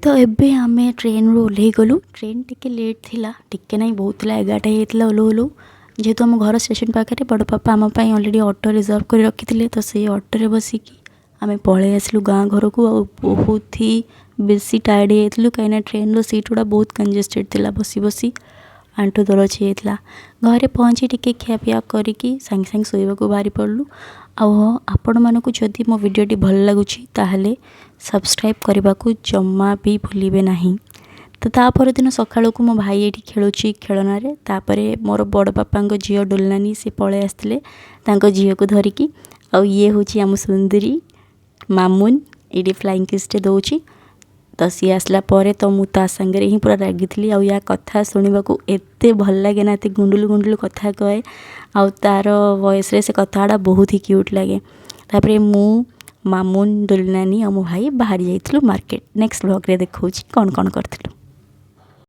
तो एबे आमे ट्रेन रू ओह्लై गलु। ट्रेन टिके लेट थिला, टिके नहीं बहुत थिला, 11टा होइतिला ओह्लु ओह्लु। जेहेतु आम घर स्टेशन पाखे बड़ पापा आम अलरेडी ऑटो रिजर्व कर रखी तो से ऑटो रे बसिकी आम पलि आसलु गाँ घर को। बहुत ही बेसी टायर्ड हो कहीं ट्रेन रो सीट गुड़ा बहुत कंजेस्टेड थिला, बसी बसी आंठू दरज होता। घरे पहुँची टिके खियापिया करके सांगे सांगे शोवाक बाहरी पड़लु। आपण मानक जदि मो वीडियोटी भल लगुच ताहले सब्सक्राइब करने को जमा भी भूलिए नहीं। तो तापर दिन सका को मो भाई ये खेलुची खेलना तापर मोर बड़ बापा झील डोलनानी से पलि आसते झील को धरिकी। आ ये हूँ आम सुंदरी मामुन ये फ्लाइंग किस दौची। तो सी आसला परे तो मु ता संगे ही पूरा रागी थी। आ या कथा शुणा को एते भल लगे ना, एते गुंडुलु गुंडुलु कथा कहे। आ तार वॉइस रे से कथाटा बहुत ही क्यूट लगे। तापर मु मामुन डोलनानी और मो भाई बाहर जाइलु मार्केट। नेक्स्ट व्लॉग रे देखौछि कौन कौन करथिलु।